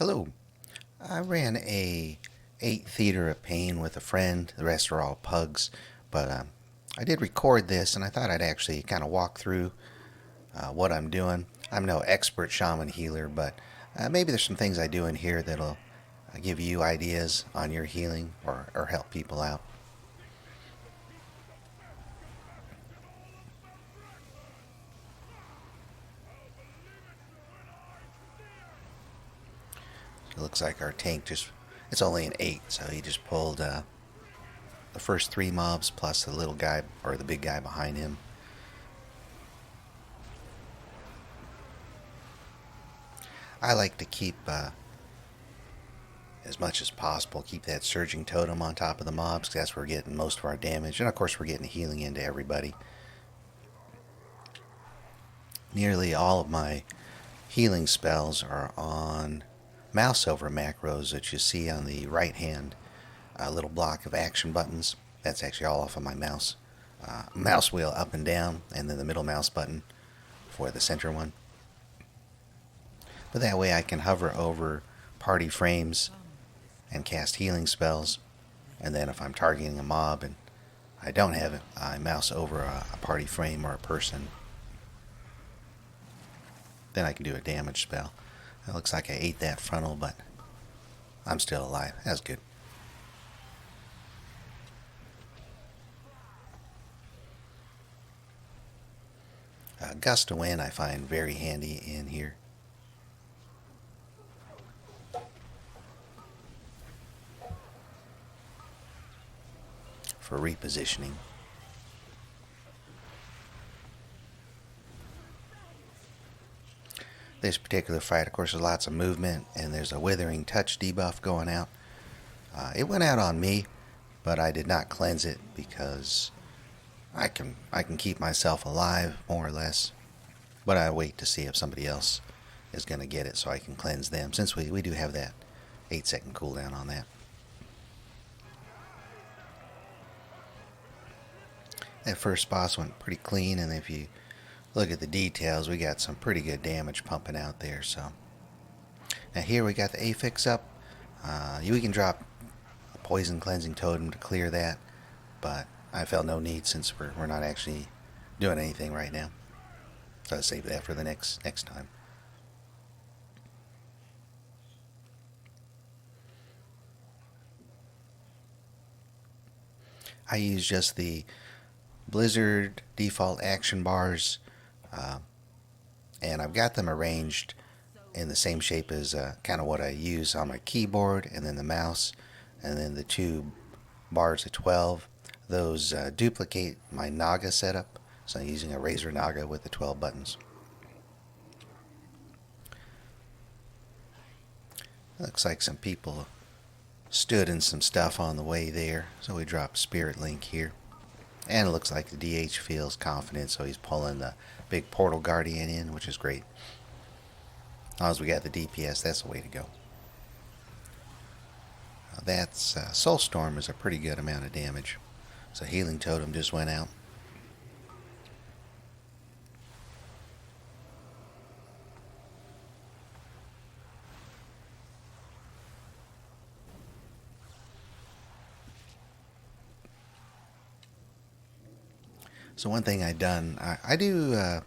Hello. I ran a 8 Theater of Pain with a friend. The rest are all pugs. But I did record this, and I thought I'd actually kind of walk through what I'm doing. I'm no expert shaman healer, but maybe there's some things I do in here that'll give you ideas on your healing or help people out. It looks like our tank it's only an 8, so he just pulled the first 3 mobs plus the little guy, or the big guy behind him. I like to keep, as much as possible, keep that surging totem on top of the mobs, because that's where we're getting most of our damage. And of course, we're getting healing into everybody. Nearly all of my healing spells are on mouse over macros that you see on the right hand little block of action buttons. That's actually all off of my mouse. Mouse wheel up and down, and then the middle mouse button for the center one. But that way I can hover over party frames and cast healing spells. And then if I'm targeting a mob and I don't have it, I mouse over a party frame or a person. Then I can do a damage spell. It looks like I ate that frontal, but I'm still alive. That's good. Gust of Wind I find very handy in here. For repositioning. This particular fight, of course, there's lots of movement, and there's a Withering Touch debuff going out. It went out on me, but I did not cleanse it because I can keep myself alive, more or less. But I wait to see if somebody else is going to get it so I can cleanse them, since we do have that 8-second cooldown on that. That first boss went pretty clean, and if you look at the details, we got some pretty good damage pumping out there. So now here we got the affix up. We can drop a poison cleansing totem to clear that, but I felt no need since we're not actually doing anything right now. So I'll save that for the next time. I use just the Blizzard default action bars, and I've got them arranged in the same shape as kind of what I use on my keyboard, and then the mouse, and then the 2 bars of 12. Those duplicate my Naga setup, so I'm using a Razor Naga with the 12 buttons. Looks like some people stood in some stuff on the way there, so we dropped Spirit Link here. And it looks like the DH feels confident, so he's pulling the big Portal Guardian in, which is great. As long as we got the DPS, that's the way to go. That's Soulstorm is a pretty good amount of damage. So Healing Totem just went out. So one thing I've done, I do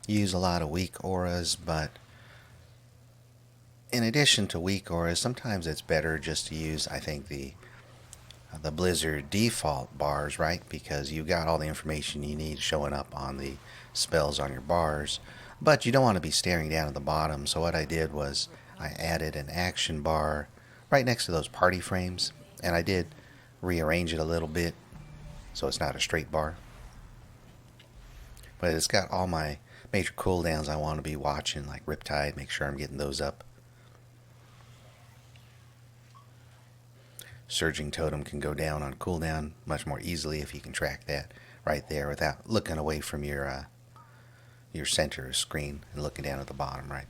use a lot of weak auras, but in addition to weak auras, sometimes it's better just to use, I think, the Blizzard default bars, right? Because you've got all the information you need showing up on the spells on your bars, but you don't want to be staring down at the bottom. So what I did was I added an action bar right next to those party frames, and I did rearrange it a little bit so it's not a straight bar. But it's got all my major cooldowns I want to be watching, like Riptide, make sure I'm getting those up. Surging Totem can go down on cooldown much more easily if you can track that right there without looking away from your center screen and looking down at the bottom, right?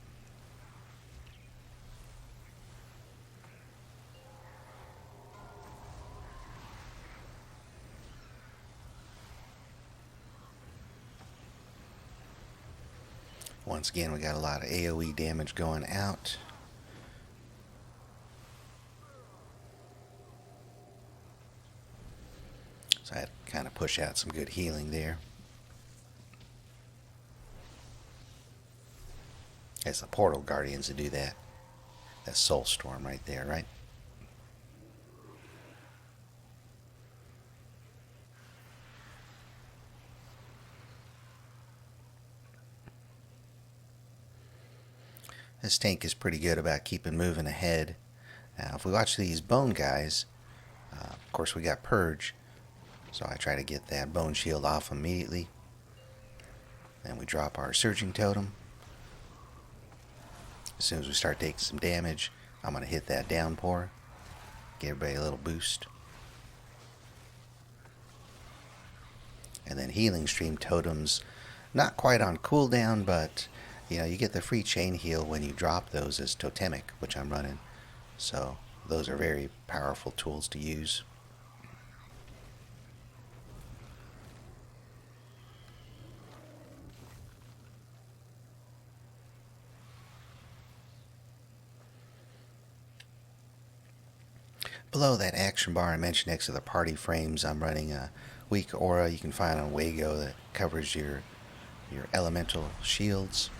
Once again, we got a lot of AoE damage going out. Kind of push out some good healing there. It's the Portal Guardians that do that. That's Soul Storm right there, right? This tank is pretty good about keeping moving ahead. Now, if we watch these bone guys, of course we got Purge, so I try to get that bone shield off immediately. Then we drop our Surging Totem. As soon as we start taking some damage, I'm going to hit that downpour. Give everybody a little boost. And then Healing Stream Totems, not quite on cooldown, but you get the free chain heal when you drop those as totemic, which I'm running. So those are very powerful tools to use. Below that action bar I mentioned next to the party frames, I'm running a weak aura you can find on Wago that covers your elemental shields,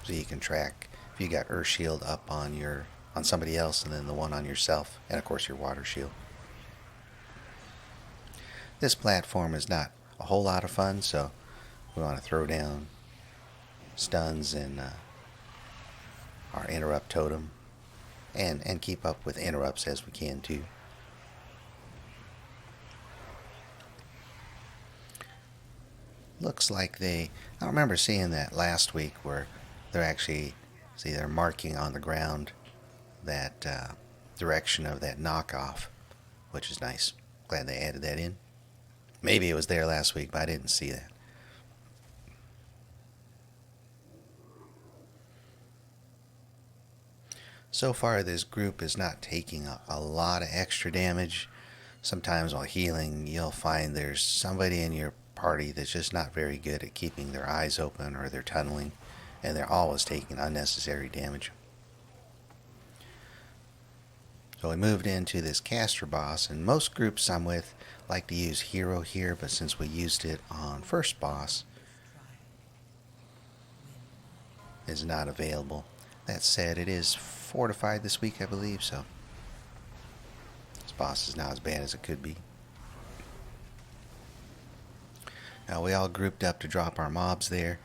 so you can track if you got Earth Shield up on somebody else, and then the one on yourself, and of course your water shield. This platform is not a whole lot of fun, so we want to throw down stuns and our interrupt totem, and keep up with interrupts as we can too. Looks like I don't remember seeing that last week where they're marking on the ground that direction of that knockoff, which is nice. Glad they added that in. Maybe it was there last week, but I didn't see that. So far, this group is not taking a lot of extra damage. Sometimes while healing, you'll find there's somebody in your party that's just not very good at keeping their eyes open, or they're tunneling, and they're always taking unnecessary damage. So we moved into this caster boss, and most groups I'm with like to use hero here, but since we used it on first boss, it's not available. That said, it is fortified this week, I believe, so this boss is not as bad as it could be. Now we all grouped up to drop our mobs there,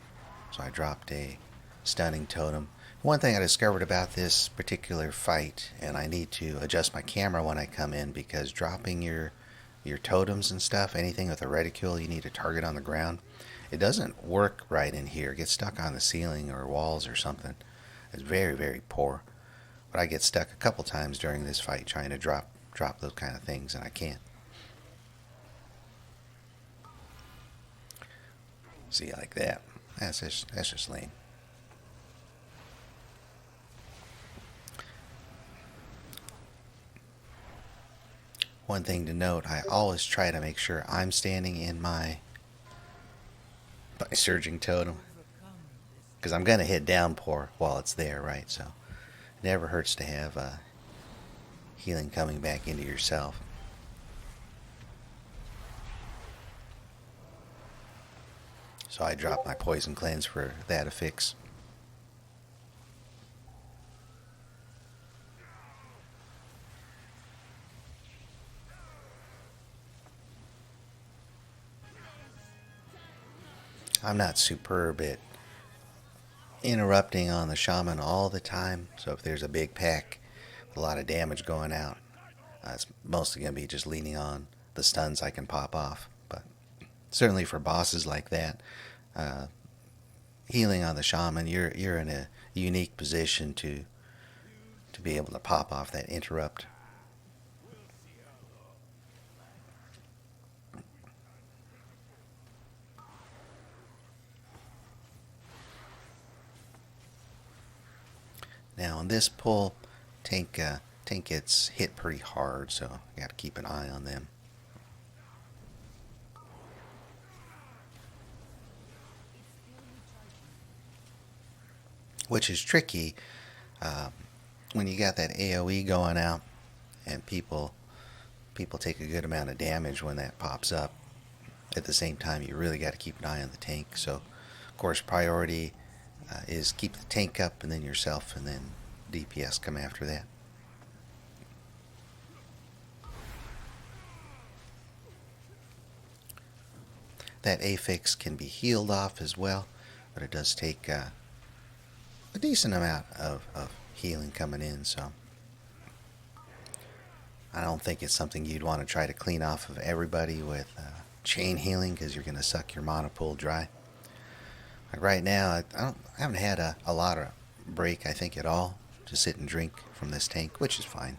so I dropped a stunning totem. One thing I discovered about this particular fight, and I need to adjust my camera when I come in, because dropping your totems and stuff, anything with a reticule you need to target on the ground, it doesn't work right in here. It gets stuck on the ceiling or walls or something. It's very, very poor. But I get stuck a couple times during this fight trying to drop those kind of things, and I can't. See, like that. That's just lame. One thing to note, I always try to make sure I'm standing in my surging totem, because I'm going to hit downpour while it's there, right? So it never hurts to have healing coming back into yourself. So I dropped my poison cleanse for that affix. I'm not superb at interrupting on the shaman all the time, so if there's a big pack with a lot of damage going out, it's mostly going to be just leaning on the stuns I can pop off. But certainly for bosses like that, healing on the shaman, you're in a unique position to be able to pop off that interrupt. Now on this pull, tank gets hit pretty hard, so you got to keep an eye on them. Which is tricky when you got that AoE going out, and people take a good amount of damage when that pops up. at the same time, you really got to keep an eye on the tank. So, of course, priority is keep the tank up, and then yourself, and then DPS come after that. That affix can be healed off as well, but it does take a decent amount of healing coming in, so I don't think it's something you'd want to try to clean off of everybody with chain healing, because you're going to suck your mana pool dry. Like right now, I haven't had a lot of break, I think, at all, to sit and drink from this tank, which is fine.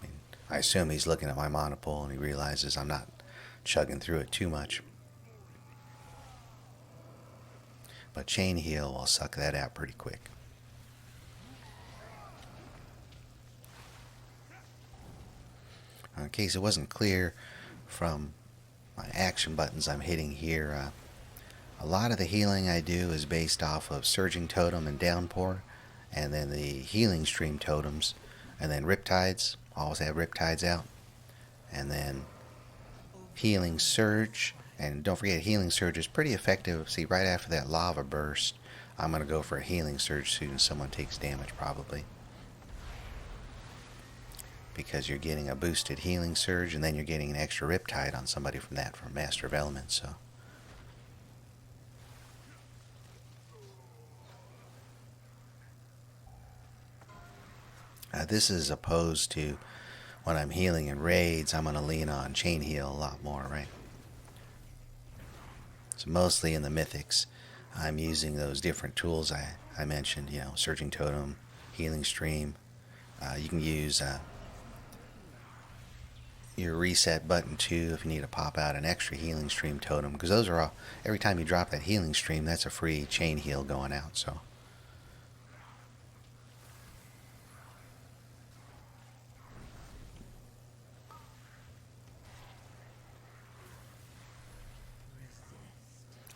I mean, I assume he's looking at my mana pool and he realizes I'm not chugging through it too much. But chain heal will suck that out pretty quick. In case it wasn't clear from my action buttons I'm hitting here, a lot of the healing I do is based off of Surging Totem and Downpour, and then the Healing Stream totems, and then Riptides. Always have Riptides out. And then Healing Surge. And don't forget, Healing Surge is pretty effective. See, right after that Lava Burst, I'm going to go for a Healing Surge as soon as someone takes damage, probably. Because you're getting a boosted Healing Surge, and then you're getting an extra Riptide on somebody from that, from Master of Elements, so... this is opposed to when I'm healing in raids. I'm going to lean on chain heal a lot more, right? So mostly in the mythics, I'm using those different tools I mentioned, Surging Totem, Healing Stream. You can use your reset button too if you need to pop out an extra Healing Stream totem, because those are all, every time you drop that Healing Stream, that's a free chain heal going out, so...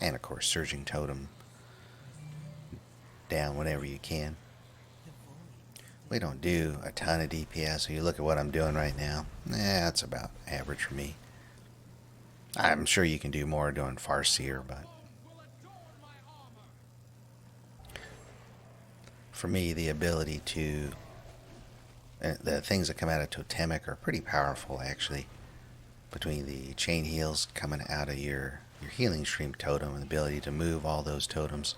And of course, Surging Totem down whenever you can. We don't do a ton of DPS, so you look at what I'm doing right now. That's about average for me. I'm sure you can do more doing Farseer, but for me, the ability to... the things that come out of Totemic are pretty powerful, actually. Between the chain heals coming out of your Healing Stream totem and the ability to move all those totems,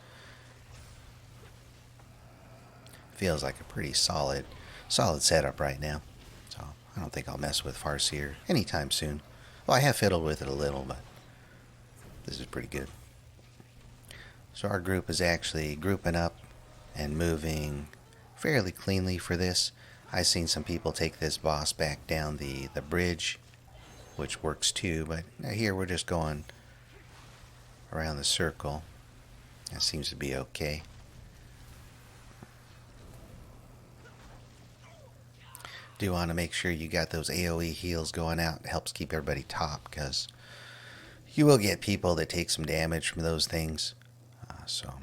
feels like a pretty solid setup right now. So I don't think I'll mess with Farseer anytime soon. Well, I have fiddled with it a little, but this is pretty good. So our group is actually grouping up and moving fairly cleanly for this. I've seen some people take this boss back down the bridge, which works too, but here we're just going around the circle. That seems to be okay. Do want to make sure you got those AoE heals going out. It helps keep everybody top, because you will get people that take some damage from those things. So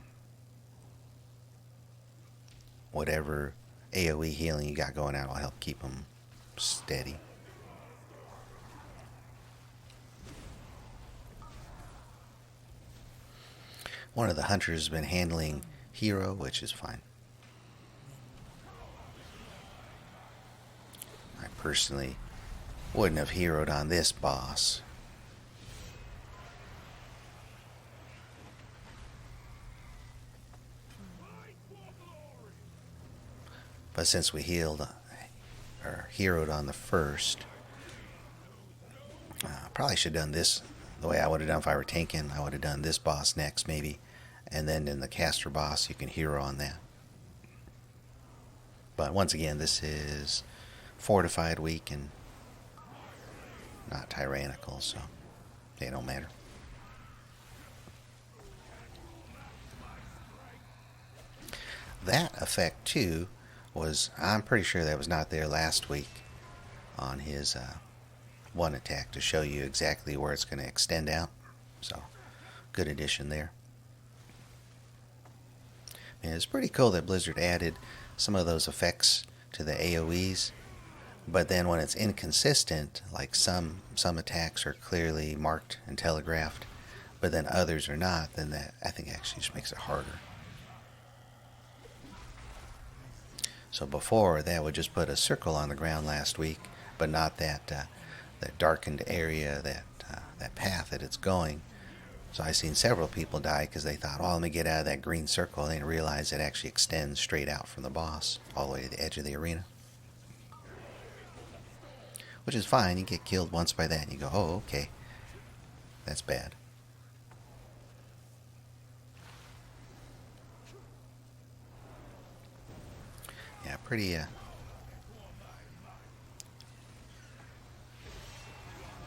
whatever AoE healing you got going out will help keep them steady. One of the hunters has been handling hero, which is fine. I personally wouldn't have heroed on this boss. But since we healed or heroed on the first, probably should have done this the way I would have done if I were tanking. I would have done this boss next, maybe, and then in the caster boss you can hero on that. But once again, this is fortified week and not tyrannical, so they don't matter. That effect too was, I'm pretty sure that was not there last week on his one attack, to show you exactly where it's going to extend out. So good addition there. And it's pretty cool that Blizzard added some of those effects to the AoEs, but then when it's inconsistent, like some attacks are clearly marked and telegraphed, but then others are not, then that I think actually just makes it harder. So before, that would just put a circle on the ground last week, but not that darkened area, that path that it's going. So I've seen several people die because they thought, oh, let me get out of that green circle. And they didn't realize it actually extends straight out from the boss all the way to the edge of the arena. Which is fine. You get killed once by that and you go, oh, okay. That's bad. Yeah, pretty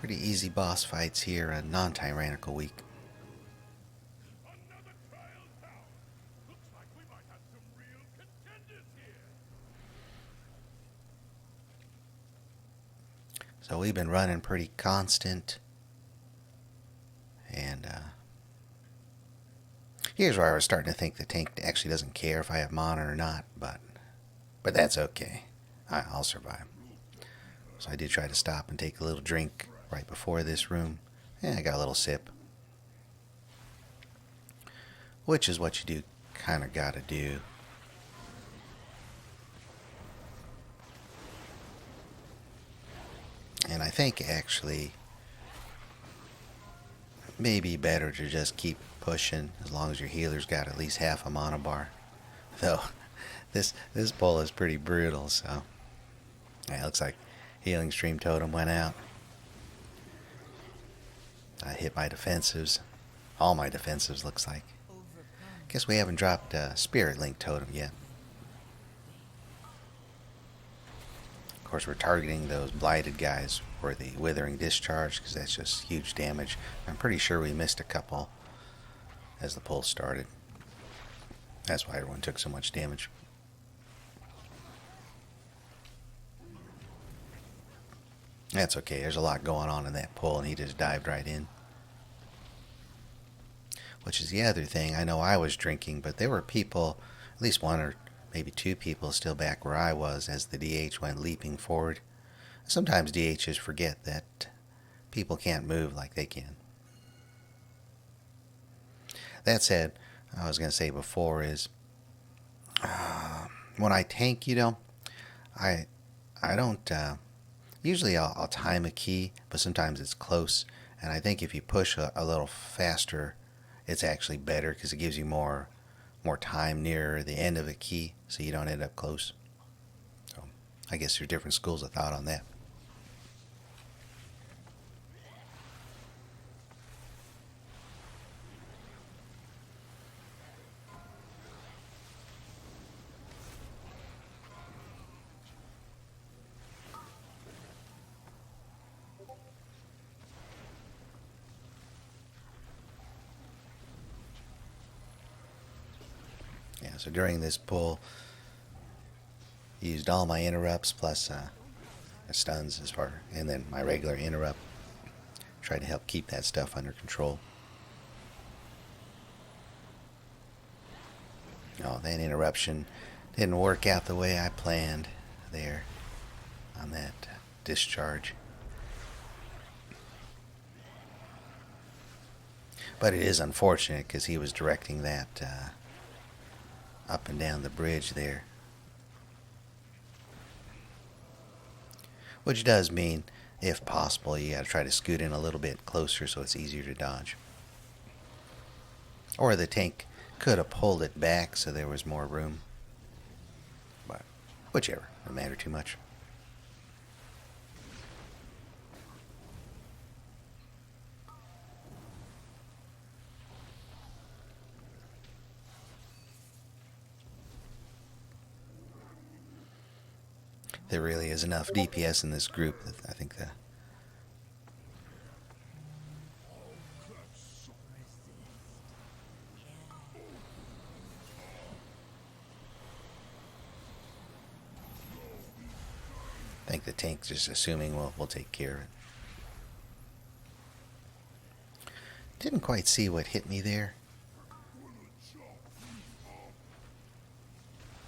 easy boss fights here on non-tyrannical week. So we've been running pretty constant. And here's where I was starting to think the tank actually doesn't care if I have mana or not, but that's okay. I'll survive. So I did try to stop and take a little drink right before this room. Yeah, I got a little sip. Which is what you do kind of got to do. And I think actually maybe better to just keep pushing as long as your healer's got at least half a mana bar. Though this pull is pretty brutal, so yeah, it looks like healing stream totem went out. I hit my defensives. All my defensives looks like. Guess we haven't dropped Spirit Link totem yet. Of course, we're targeting those blighted guys for the Withering Discharge because that's just huge damage. I'm pretty sure we missed a couple as the pull started. That's why everyone took so much damage. That's okay. There's a lot going on in that pull, and he just dived right in. Which is the other thing. I know I was drinking, but there were people, at least one or maybe two people still back where I was as the DH went leaping forward. Sometimes DHs forget that people can't move like they can. That said, I was going to say before is when I tank, I don't, usually I'll time a key, but sometimes it's close. And I think if you push a little faster, it's actually better because it gives you more time near the end of a key so you don't end up close. So I guess there's different schools of thought on that. Yeah, so during this pull, used all my interrupts plus stuns and then my regular interrupt. Tried to help keep that stuff under control. Oh, that interruption didn't work out the way I planned there on that discharge. But it is unfortunate because he was directing that up and down the bridge there. Which does mean, if possible, you gotta try to scoot in a little bit closer so it's easier to dodge. Or the tank could have pulled it back so there was more room. But whichever, doesn't matter too much. There really is enough DPS in this group that I think the tank's just assuming we'll take care of it. Didn't quite see what hit me there.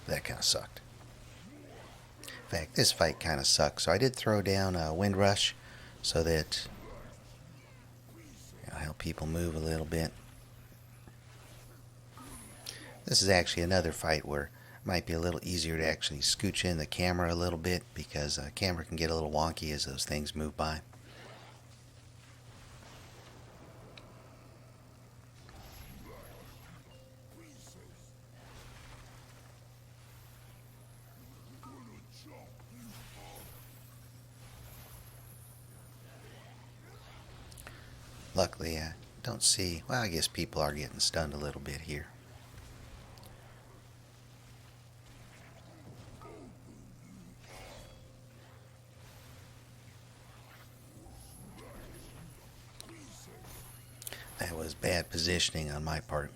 That kind of sucked. In fact, this fight kind of sucks. So I did throw down a Wind Rush so that help people move a little bit. This is actually another fight where it might be a little easier to actually scooch in the camera a little bit, because the camera can get a little wonky as those things move by. Luckily, I don't see... Well, I guess people are getting stunned a little bit here. That was bad positioning on my part.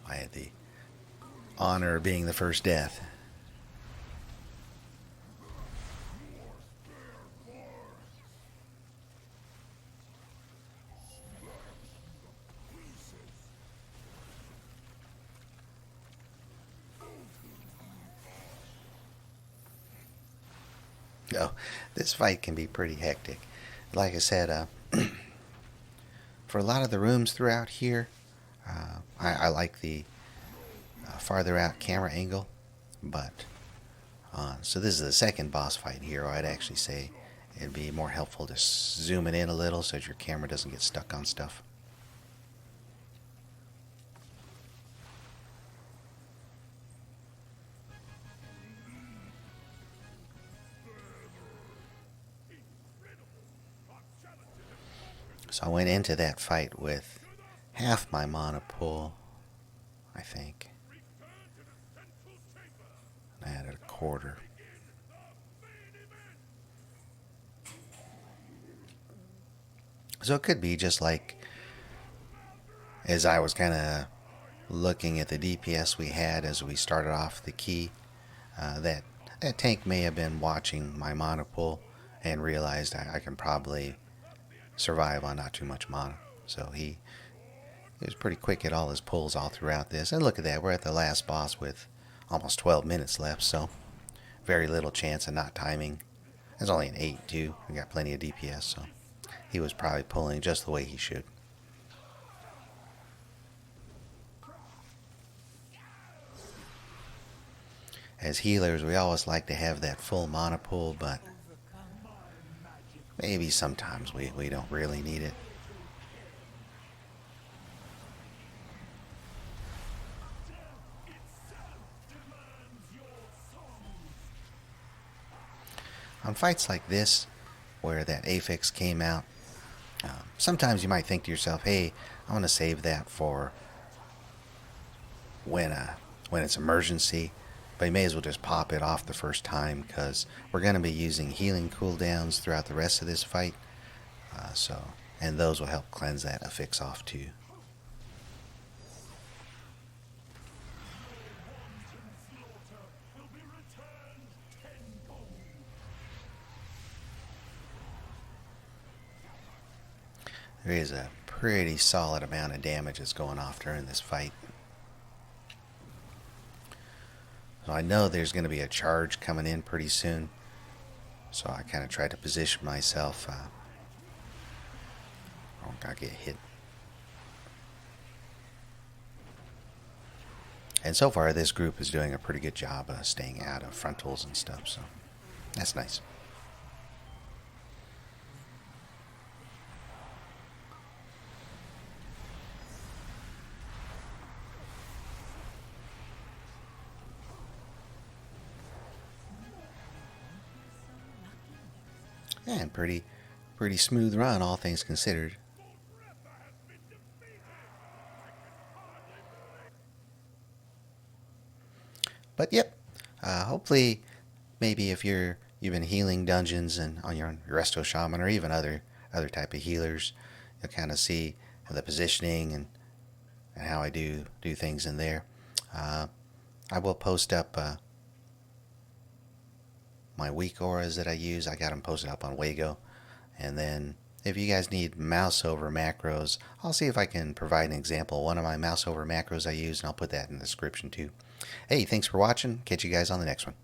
I had the honor of being the first death. Oh, this fight can be pretty hectic. Like I said, for a lot of the rooms throughout here, I like the farther out camera angle, but so this is the second boss fight here. I'd actually say it'd be more helpful to zoom it in a little so that your camera doesn't get stuck on stuff. So I went into that fight with half my mana pool, I think. I added a quarter. So it could be just like, as I was kind of looking at the DPS we had as we started off the key, that tank may have been watching my mana pool and realized I can probably survive on not too much mana. So he was pretty quick at all his pulls all throughout this. And look at that, we're at the last boss with almost 12 minutes left, so very little chance of not timing. There's only an 8 too. We got plenty of DPS, so he was probably pulling just the way he should. As healers, we always like to have that full mana pool, but maybe sometimes we don't really need it. On fights like this, where that affix came out, sometimes you might think to yourself, hey, I want to save that for when it's emergency. But you may as well just pop it off the first time, because we're going to be using healing cooldowns throughout the rest of this fight. And those will help cleanse that affix off too. There is a pretty solid amount of damage that's going off during this fight. So I know there's going to be a charge coming in pretty soon. So I kind of tried to position myself. I don't gotta get hit. And so far this group is doing a pretty good job of staying out of frontals and stuff. So that's nice. And pretty smooth run, all things considered. But yep, hopefully, maybe if you've been healing dungeons and on your Resto Shaman, or even other type of healers, you'll kind of see the positioning and how I do things in there. I will post up my weak auras that I use. I got them posted up on Wago. And then if you guys need mouse over macros, I'll see if I can provide an example of one of my mouse over macros I use, and I'll put that in the description too. Hey, thanks for watching. Catch you guys on the next one.